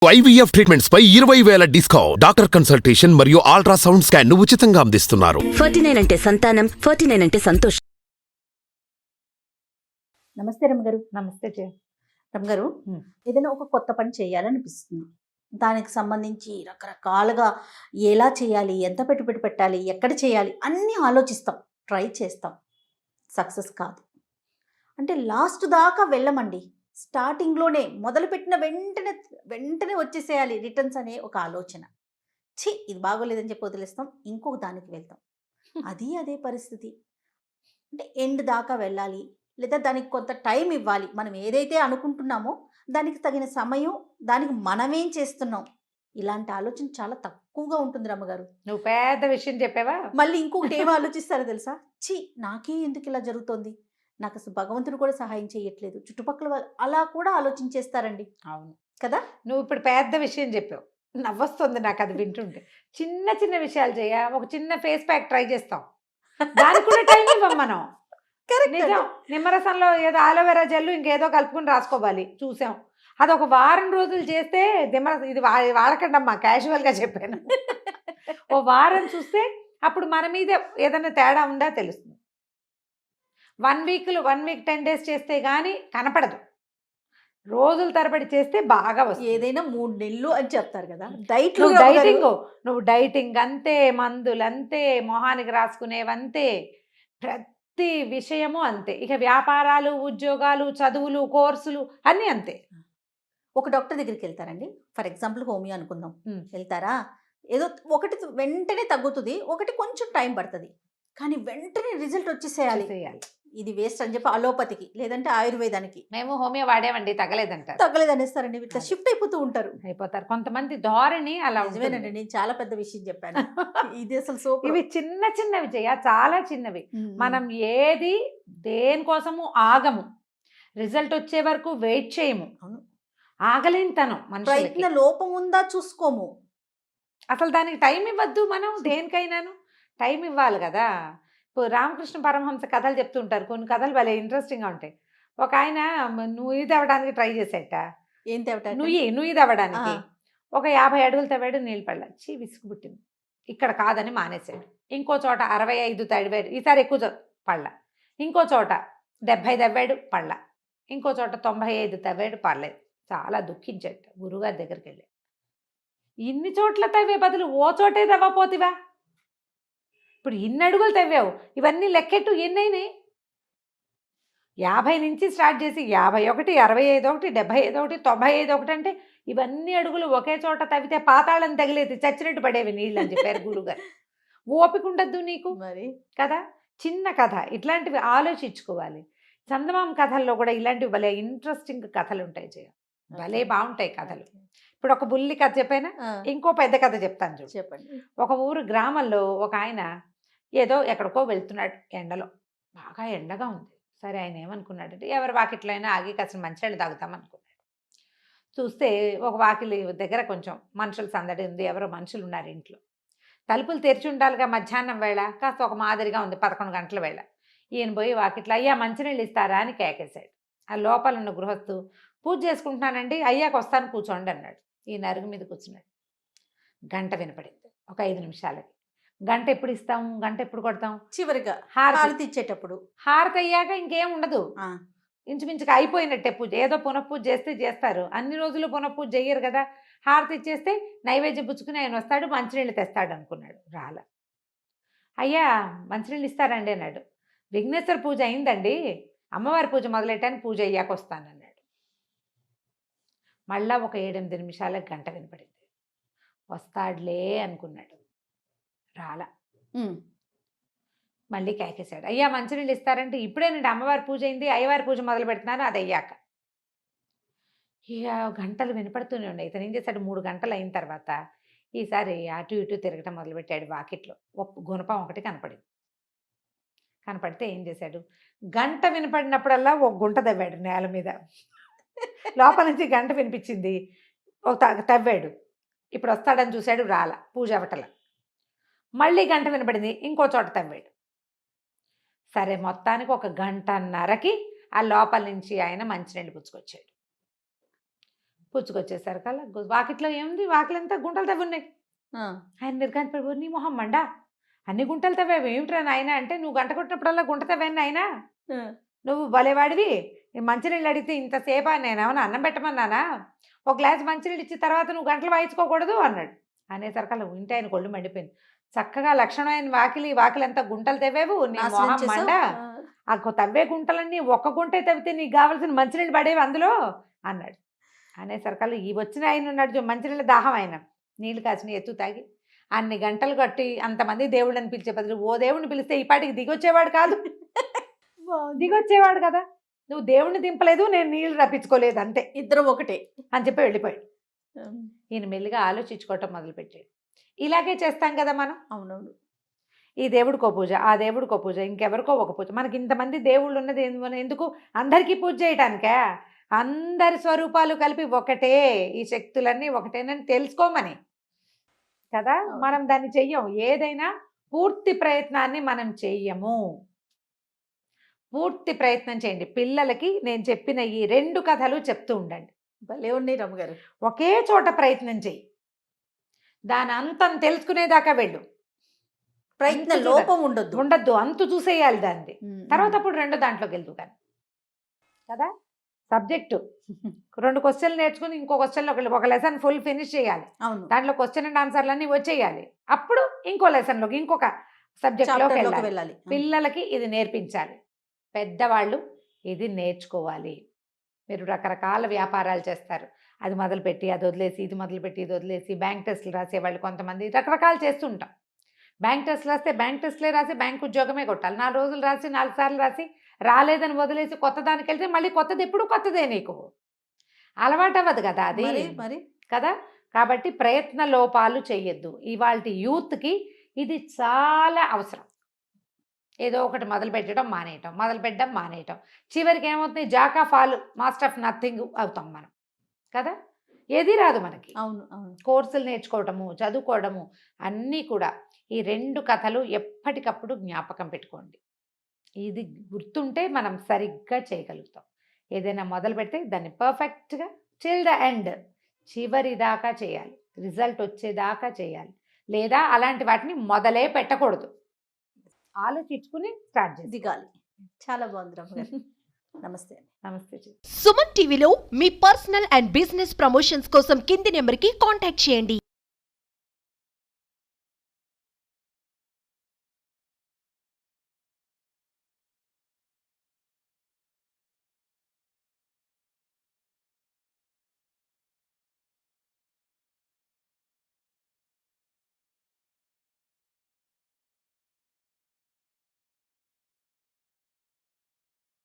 IVF treatments పై 20,000 discount. Doctor consultation మరియు ultrasound scan ను ఉచితంగా అందిస్తున్నారు. 49 అంటే సంతానం, 49 అంటే సంతోషం. నమస్తే రమ్మగారు. నమస్తే రమ్మగారు, ఏదైనా ఒక కొత్త పని చేయాలనిపిస్తుంది. దానికి సంబంధించి రకరకాలుగా ఎలా చేయాలి, ఎంత పెట్టుబడి పెట్టాలి, ఎక్కడ చేయాలి అన్నీ ఆలోచిస్తాం, ట్రై చేస్తాం. సక్సెస్ కాదు అంటే లాస్ట్ దాకా వెళ్ళమండి. స్టార్టింగ్లోనే మొదలుపెట్టిన వెంటనే వచ్చేసేయాలి రిటర్న్స్ అనే ఒక ఆలోచన. ఇది బాగోలేదని చెప్పి వదిలేస్తాం, ఇంకొక దానికి వెళ్తాం. అదే పరిస్థితి. అంటే ఎండ్ దాకా వెళ్ళాలి, లేదా దానికి కొంత టైం ఇవ్వాలి. మనం ఏదైతే అనుకుంటున్నామో దానికి తగిన సమయం, దానికి మనమేం చేస్తున్నాం, ఇలాంటి ఆలోచన చాలా తక్కువగా ఉంటుంది రమ్మగారు. నువ్వు పెద్ద విషయం చెప్పావా? మళ్ళీ ఇంకొకటి ఏం ఆలోచిస్తారో తెలుసా? నాకే ఎందుకు ఇలా జరుగుతోంది, నాకు అసలు భగవంతుడు కూడా సహాయం చేయట్లేదు, చుట్టుపక్కల వాళ్ళు అలా కూడా ఆలోచించేస్తారండి. అవును కదా, నువ్వు ఇప్పుడు పెద్ద విషయం చెప్పావు, నవ్వొస్తుంది నాకు అది వింటుంటే. చిన్న చిన్న విషయాలు ఒక చిన్న ఫేస్ ప్యాక్ ట్రై చేస్తాం, దానికి కూడా టైం ఇవ్వం మనం. నిజం, నిమ్మరసంలో ఏదో ఆలోవెరా జెల్ ఇంకేదో కలుపుకుని రాసుకోవాలి, చూసాం. అది ఒక వారం రోజులు చేస్తే ఇది వాడకండమ్మా, క్యాజువల్గా చెప్పాను. ఓ వారం చూస్తే అప్పుడు మన మీద ఏదైనా తేడా ఉందా తెలుస్తుంది. 1 వీక్ 10 డేస్ చేస్తే కానీ కనపడదు, రోజుల తరబడి చేస్తే బాగా వస్తుంది. ఏదైనా 3 నెలలు అని చెప్తారు కదా. నువ్వు డైటింగ్ అంతే, మందులు అంతే, మొహానికి రాసుకునేవంతే, ప్రతి విషయము అంతే. ఇక వ్యాపారాలు, ఉద్యోగాలు, చదువులు, కోర్సులు అన్నీ అంతే. ఒక డాక్టర్ దగ్గరికి వెళ్తారండి, ఫర్ ఎగ్జాంపుల్ హోమియో అనుకుందాం. వెళ్తారా, ఏదో ఒకటి వెంటనే తగ్గుతుంది, ఒకటి కొంచెం టైం పడుతుంది, కానీ వెంటనే రిజల్ట్ వచ్చేసేయాలి. ఇది వేస్ట్ అని చెప్పి అలోపతికి, లేదంటే ఆయుర్వేదానికి. మేము హోమియో వాడేమండి, తగ్గలేదనేస్తారండి. ఇట్లా షిఫ్ట్ అయిపోతారు. కొంతమంది ధోరణి అలా. నిజమేనండి, నేను చాలా పెద్ద విషయం చెప్పాను. ఇది అసలు సూపర్. ఇవి చిన్నవి చాలా చిన్నవి. మనం ఏది దేనికోసము ఆగము, రిజల్ట్ వచ్చే వరకు వెయిట్ చేయము. ఆగలేని తనం, ప్రయత్న లోపం ఉందా చూసుకోము, అసలు దానికి టైం ఇవ్వద్దు. మనం దేనికైనాను టైం ఇవ్వాలి కదా. ఇప్పుడు రామకృష్ణ పరమహంస కథలు చెప్తుంటారు, కొన్ని కథలు భలే ఇంట్రెస్టింగ్గా ఉంటాయి. ఒక ఆయన నుయ్యి తవ్వడానికి ట్రై చేసేట. ఏం తవ్వటం? నుయ్యి తవ్వడానికి ఒక 50 అడుగులు తవ్వాడు, నీళ్ళు పడలా. విసుగు పుట్టింది, ఇక్కడ కాదని మానేశాడు. ఇంకో చోట 65 తవ్వాడు, ఈసారి ఎక్కువ పడలా. ఇంకో చోట 70 తవ్వాడు, పడలా. ఇంకో చోట 95 తవ్వాడు, పడలేదు. చాలా దుఃఖించాడు. గురువుగారి దగ్గరికి వెళ్ళి, ఇన్ని చోట్ల తవ్వే బదులు ఓ చోటే తవ్వపోతివా, ఇప్పుడు ఇన్ని అడుగులు తవ్వావు, ఇవన్నీ లెక్కెట్టు, ఎన్నైనాయి? 50 నుంచి స్టార్ట్ చేసి 51, 65 ఒకటి, 75 ఒకటి, 95 ఒకటి, అంటే ఇవన్నీ అడుగులు ఒకే చోట తవ్వితే పాతాళం తగిలేది, చచ్చినట్టు పడేవి నీళ్ళు అని చెప్పారు గురుగారు. ఓపిక ఉండద్దు నీకు మరి కదా. చిన్న కథ, ఇట్లాంటివి ఆలోచించుకోవాలి. చందమామ కథల్లో కూడా ఇలాంటివి భలే ఇంట్రెస్టింగ్ కథలు ఉంటాయి, భలే బాగుంటాయి కథలు. ఇప్పుడు ఒక బుల్లి కథ చెప్పానా, ఇంకో పెద్ద కథ చెప్తాను చూడు. చెప్పండి. ఒక ఊరు గ్రామంలో ఒక ఆయన ఏదో ఎక్కడికో వెళ్తున్నాడు, ఎండలో బాగా ఎండగా ఉంది. సరే, ఆయన ఏమనుకున్నాడంటే ఎవరి వాకిట్లైనా ఆగి కాసిన మంచినీళ్ళు తాగుతాం అనుకున్నాడు. చూస్తే ఒక వాకిలి దగ్గర కొంచెం మనుషుల సందడి ఉంది, ఎవరో మనుషులు ఉన్నారు ఇంట్లో. తలుపులు తెరిచి ఉండాలిగా, మధ్యాహ్నం వేళ కాస్త ఒక మాదిరిగా ఉంది, 11 గంటల వేళ. ఈయన పోయి వాకిట్లో అయ్యా మంచినీళ్ళు ఇస్తారా అని కేకేశాడు. ఆ లోపల ఉన్న గృహస్థు, పూజ చేసుకుంటున్నానండి, అయ్యాక వస్తాను కూర్చోండి అన్నాడు. ఈయన అరుగు మీద కూర్చున్నాడు. గంట వినపడింది, ఒక 5 నిమిషాలకి. గంట ఎప్పుడు ఇస్తాం, గంట ఎప్పుడు కొడతాం? చివరిగా హారతి ఇచ్చేటప్పుడు. హారతి అయ్యాక ఇంకేం ఉండదు, ఇంచుమించుగా అయిపోయినట్టే పూజ. ఏదో పునఃపూజ చేస్తే చేస్తారు, అన్ని రోజులు పునఃపూజ చెయ్యరు కదా. హారతి ఇచ్చేస్తే నైవేద్యం పుచ్చుకుని ఆయన వస్తాడు, మంచినీళ్ళు తెస్తాడు అనుకున్నాడు. రాలా. అయ్యా మంచినీళ్ళు ఇస్తారండి అన్నాడు. విఘ్నేశ్వర పూజ అయిందండి, అమ్మవారి పూజ మొదలెట్టాను, పూజ అయ్యాక వస్తానన్నాడు. మళ్ళా ఒక 7-8 నిమిషాలకు గంట వినపడింది. వస్తాడులే అనుకున్నాడు, రాలా. మళ్ళీ కేకేశాడు, అయ్యా మంచినీళ్ళు ఇస్తారంటే ఇప్పుడేనండి అమ్మవారి పూజ అయింది, అయ్యవారి పూజ మొదలు పెడుతున్నాను, అది అయ్యాక. ఇక గంటలు వినపడుతూనే ఉన్నాయి. ఇతను ఏం చేశాడు, 3 గంటలు అయిన తర్వాత ఈసారి అటు ఇటు తిరగటం మొదలుపెట్టాడు. వాకిట్లో గుణపం ఒకటి కనపడింది. కనపడితే ఏం చేశాడు, గంట వినపడినప్పుడల్లా ఒక గుంట తవ్వాడు నేల మీద. లోపల నుంచి గంట వినిపించింది, ఒక తవ్వాడు. ఇప్పుడు వస్తాడని చూశాడు, రాల, పూజ అవటల. మళ్ళీ గంట వినపడింది, ఇంకో చోట తవ్వాడు. సరే, మొత్తానికి ఒక 1.5 గంటకి ఆ లోపల నుంచి ఆయన మంచినీళ్ళు పుచ్చుకొచ్చాడు. పుచ్చుకొచ్చేసరికి అలా వాకిట్లో ఏముంది, వాకిలంతా గుంటలు తవ్వి ఉన్నాయి. ఆ, ఆయన నిర్గాంతి పడిపోయి, నీ మొహం మండా, అన్ని గుంటలు తవ్వావు ఏమిట్రా నాయన అంటే, నువ్వు గంట కొట్టినప్పుడల్లా గుంట తవ్వాను నాయన, ఆ, నువ్వు భలేవాడివి, ఈ మంచినీళ్ళు అడిగితే ఇంతసేపా, నేను ఏమన్నా అన్నం పెట్టమన్నానా, ఒక గ్లాస్ మంచినీళ్ళు ఇచ్చిన తర్వాత నువ్వు గంటలు వాయించుకోకూడదు అన్నాడు. అనేసరికి అలా వింటే ఆయన కొళ్ళు మండిపోయింది. చక్కగా లక్షణమైన వాకిలి అంతా గుంటలు తవ్వేవు, నీ నాశనం మొహం చేసావు. మండ, ఆ తవ్వే గుంటలన్నీ ఒక్క గుంటే తవ్వితే నీకు కావాల్సిన మంచినీళ్ళు పడేవి అందులో అన్నాడు. అనేసరికల్లా ఈ వచ్చిన ఆయన ఉన్నాడు మంచినీళ్ళ దాహం, ఆయన నీళ్ళు కాసిన ఎత్తు తాగి అన్ని గంటలు కట్టి అంతమంది దేవుళ్ళని పిలిచే బదులు ఓ దేవుడిని పిలిస్తే ఈ పాటికి దిగొచ్చేవాడు కాదు. దిగొచ్చేవాడు కదా, నువ్వు దేవుడిని దింపలేదు, నేను నీళ్లు రప్పించుకోలేదు అంతే ఇద్దరు ఒకటే. అని చెప్పి వెళ్ళిపోయాడు. ఈయన మెల్లిగా ఆలోచించుకోవటం మొదలుపెట్టాడు. ఇలాగే చేస్తాం కదా మనం. అవునవును. ఈ దేవుడికో పూజ, ఆ దేవుడికో పూజ, ఇంకెవరికో ఒక పూజ. మనకి ఇంతమంది దేవుళ్ళు ఉన్నది ఎందుకు? అందరికీ పూజ చేయటానికే. అందరి స్వరూపాలు కలిపి ఒకటే, ఈ శక్తులన్నీ ఒకటేనని తెలుసుకోమని కదా మనం దాన్ని చెయ్యం. ఏదైనా పూర్తి ప్రయత్నాన్ని మనం చెయ్యము. పూర్తి ప్రయత్నం చేయండి. పిల్లలకి నేను చెప్పిన ఈ 2 కథలు చెప్తూ ఉండండి. భలే ఉన్నాయి రమ్మగారు. ఒకే చోట ప్రయత్నం చెయ్యి, దాని అంతం తెలుసుకునేదాకా వెళ్ళు. ప్రయత్న అంతు లోపం ఉండొద్దు. ఉండద్దు, అంతు చూసేయాలి దాన్ని. తర్వాత అప్పుడు 2 దాంట్లోకి వెళ్తూ కానీ కదా. సబ్జెక్టు 2 క్వశ్చన్లు నేర్చుకుని ఇంకో క్వశ్చన్లో ఒక లెసన్ ఫుల్ ఫినిష్ చేయాలి. అవును. దాంట్లో క్వశ్చన్ అండ్ ఆన్సర్లన్నీ వచ్చేయాలి. అప్పుడు ఇంకో లెసన్లోకి, ఇంకొక సబ్జెక్ట్లోకి చాప్టర్లోకి వెళ్ళాలి. వెళ్ళాలి. పిల్లలకి ఇది నేర్పించాలి, పెద్దవాళ్ళు ఇది నేర్చుకోవాలి. మీరు రకరకాల వ్యాపారాలు చేస్తారు, అది మొదలుపెట్టి అది వదిలేసి, ఇది మొదలుపెట్టి ఇది వదిలేసి, బ్యాంక్ టెస్టులు రాసేవాళ్ళు కొంతమంది రకరకాలు చేస్తుంటాం. బ్యాంక్ టెస్టులు రాస్తే బ్యాంక్ టెస్టులే రాసి బ్యాంక్ ఉద్యోగమే కొట్టాలి. 4 రోజులు రాసి 4 సార్లు రాసి రాలేదని వదిలేసి కొత్త దానికి వెళ్తే మళ్ళీ కొత్తది ఎప్పుడు కొత్తదే, నీకు అలవాటు అవ్వదు కదా అది మరి కదా. కాబట్టి ప్రయత్న లోపాలు చెయ్యొద్దు. ఇవాళ యూత్కి ఇది చాలా అవసరం. ఏదో ఒకటి మొదలు పెట్టడం మానేయటం, చివరికి ఏమవుతుంది, Jack of all master of nothing అవుతాం మనం కదా. ఏది రాదు మనకి. అవును అవును. కోర్సులు నేర్చుకోవటము, చదువుకోవడము అన్నీ కూడా. ఈ 2 కథలు ఎప్పటికప్పుడు జ్ఞాపకం పెట్టుకోండి. ఇది గుర్తుంటే మనం సరిగ్గా చేయగలుగుతాం. ఏదైనా మొదలు పెడితే దాన్ని పర్ఫెక్ట్గా చిల్ ద ఎండ్, చివరి దాకా చేయాలి, రిజల్ట్ వచ్చేదాకా చేయాలి. లేదా అలాంటి వాటిని మొదలే పెట్టకూడదు, ఆలోచించుకుని స్టార్ట్ చేసి దిగాలి. చాలా బాగుంది రమ్మగారు. నమస్తే. నమస్తే. సుమన్ టీవీలో మీ పర్సనల్ అండ్ బిజినెస్ ప్రమోషన్స్ కోసం కింది నెంబర్కి కాంటాక్ట్ చేయండి.